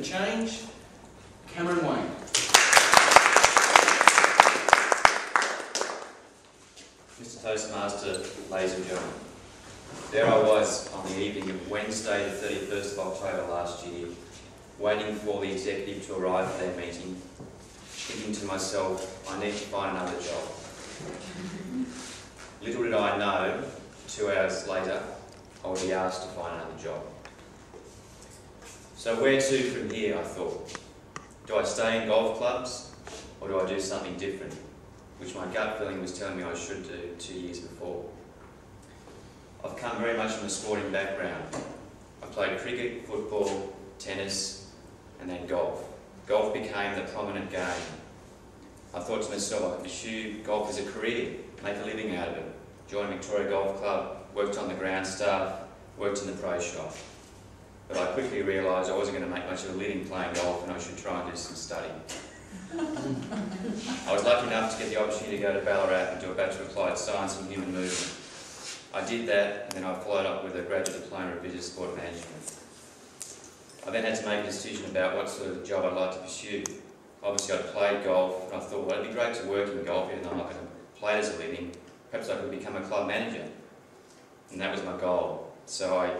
change, Cameron Wayne. Mr. Toastmaster, ladies and gentlemen, there I was on the evening of Wednesday the 31st of October last year, waiting for the executive to arrive at their meeting, thinking to myself, I need to find another job. Little did I know, 2 hours later, I would be asked to find another job. So where to from here, I thought. Do I stay in golf clubs, or do I do something different, which my gut feeling was telling me I should do 2 years before. I've come very much from a sporting background. I played cricket, football, tennis, and then golf. Golf became the prominent game. I thought to myself I could pursue golf as a career, make a living out of it. Joined Victoria Golf Club, worked on the ground staff, worked in the pro shop. But I quickly realised I wasn't going to make much of a living playing golf and I should try and do some study. I was lucky enough to get the opportunity to go to Ballarat and do a Bachelor of Applied Science in Human Movement. I did that, and then I followed up with a graduate diploma in business sport management. I then had to make a decision about what sort of job I'd like to pursue. Obviously I'd played golf, and I thought, well, it'd be great to work in golf even though I'm not going to play it as a living. Perhaps I could become a club manager. And that was my goal. So I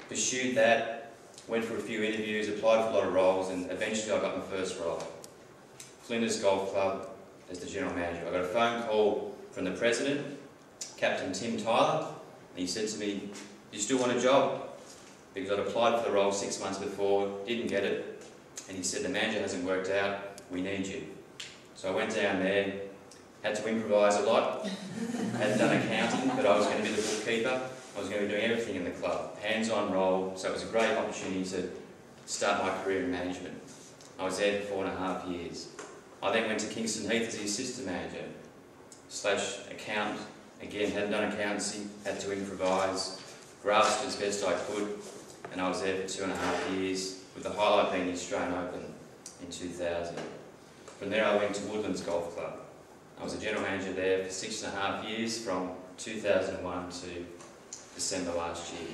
pursued that, went for a few interviews, applied for a lot of roles, and eventually I got my first role. Flinders Golf Club as the general manager. I got a phone call from the president, Captain Tim Tyler, and he said to me, "Do you still want a job?" Because I'd applied for the role 6 months before, didn't get it, and he said, "The manager hasn't worked out, we need you." So I went down there, had to improvise a lot, hadn't done accounting, but I was going to be the bookkeeper, I was going to be doing everything in the club, hands-on role, so it was a great opportunity to start my career in management. I was there for 4.5 years. I then went to Kingston Heath as the assistant manager, / accountant. Again, hadn't done accountancy, had to improvise, grasped as best I could, and I was there for 2.5 years, with the highlight being the Australian Open in 2000. From there I went to Woodlands Golf Club. I was a general manager there for 6.5 years, from 2001 to December last year.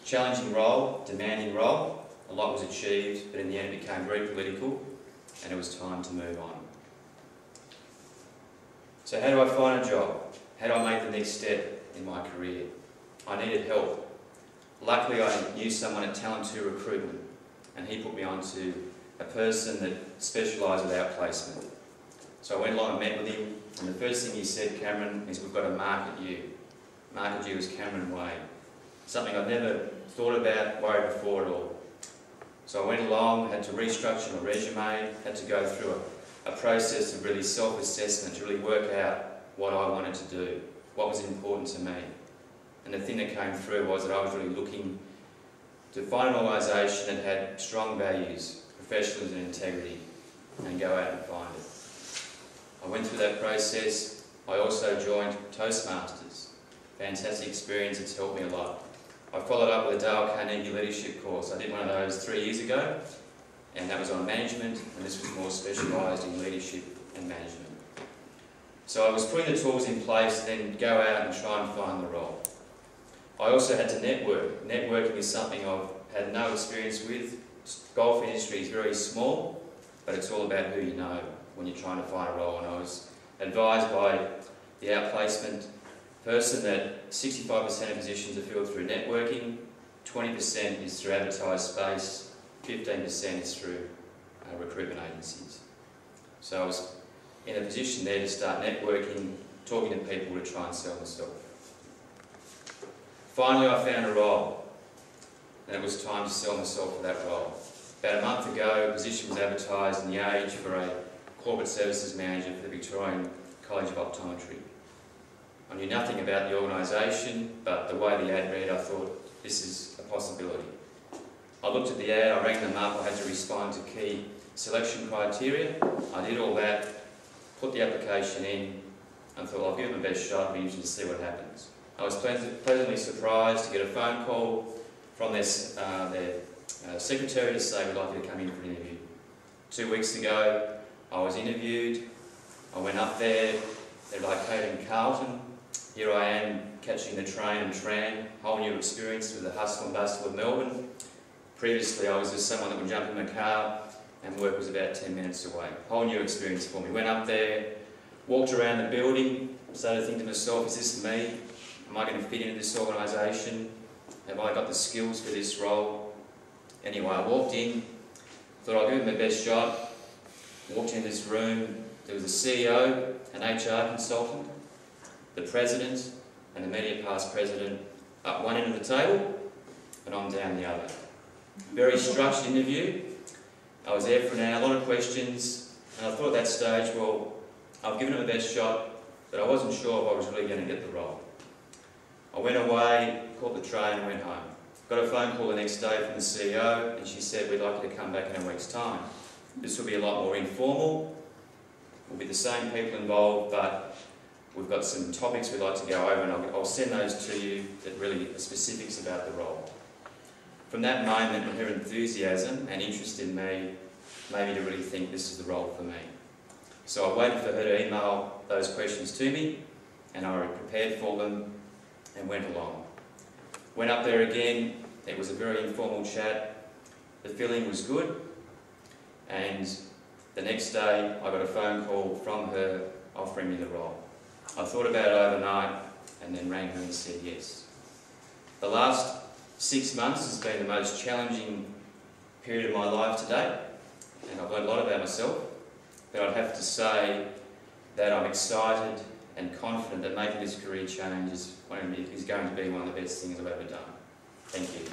Challenging role, demanding role, a lot was achieved, but in the end it became very political, and it was time to move on. So how do I find a job? How do I make the next step in my career? I needed help. Luckily I knew someone at Talent 2 Recruitment, and he put me on to a person that specialised with outplacement. So I went along and met with him, and the first thing he said, "Cameron, is we've got to market you. Market you as Cameron Wayne." Something I'd never thought about, worried before at all. So I went along, had to restructure my resume, had to go through a process of really self-assessment to really work out what I wanted to do, what was important to me. And the thing that came through was that I was really looking to find an organisation that had strong values, professionalism and integrity, and go out and find it. I went through that process. I also joined Toastmasters. Fantastic experience, it's helped me a lot. I followed up with a Dale Carnegie leadership course. I did one of those 3 years ago, and that was on management, and this was more specialised in leadership and management. So I was putting the tools in place, then go out and try and find the role. I also had to network. Networking is something I've had no experience with. Golf industry is very small, but it's all about who you know when you're trying to find a role. And I was advised by the outplacement person that 65% of positions are filled through networking, 20% is through advertised space, 15% is through recruitment agencies. So I was in a position there to start networking, talking to people to try and sell myself. Finally I found a role, and it was time to sell myself for that role. About a month ago, a position was advertised in The Age for a corporate services manager for the Victorian College of Optometry. I knew nothing about the organisation, but the way the ad read, I thought, this is a possibility. I looked at the ad, I rang them up, I had to respond to key selection criteria. I did all that, put the application in, and thought, I'll give it my best shot, I'll be interested to see what happens. I was pleasantly surprised to get a phone call from their secretary to say, we'd like you to come in for an interview. 2 weeks ago, I was interviewed, I went up there, they're located in Carlton. Here I am catching the train and tram, whole new experience with the hustle and bustle of Melbourne. Previously, I was just someone that would jump in my car and work was about 10 minutes away. Whole new experience for me. Went up there, walked around the building, started thinking to myself, is this me? Am I going to fit into this organisation? Have I got the skills for this role? Anyway, I walked in, thought I'd give it my best shot. Walked into this room, there was a CEO, an HR consultant, the president, and the media past president up one end of the table, and I'm down the other. Very structured interview. I was there for an hour, a lot of questions, and I thought at that stage, well, I've given it my best shot, but I wasn't sure if I was really going to get the role. I went away, caught the train and went home. Got a phone call the next day from the CEO, and she said, we'd like you to come back in a week's time. This will be a lot more informal. We'll be the same people involved, but we've got some topics we'd like to go over, and I'll send those to you that really are specifics about the role. From that moment, her enthusiasm and interest in me made me to really think this is the role for me. So I waited for her to email those questions to me, and I prepared for them and went along. Went up there again, it was a very informal chat, the feeling was good, and the next day I got a phone call from her offering me the role. I thought about it overnight and then rang her and said yes. The last 6 months has been the most challenging period of my life to date, and I've learned a lot about myself, but I'd have to say that I'm excited and confident that making this career change is going to be one of the best things I've ever done. Thank you.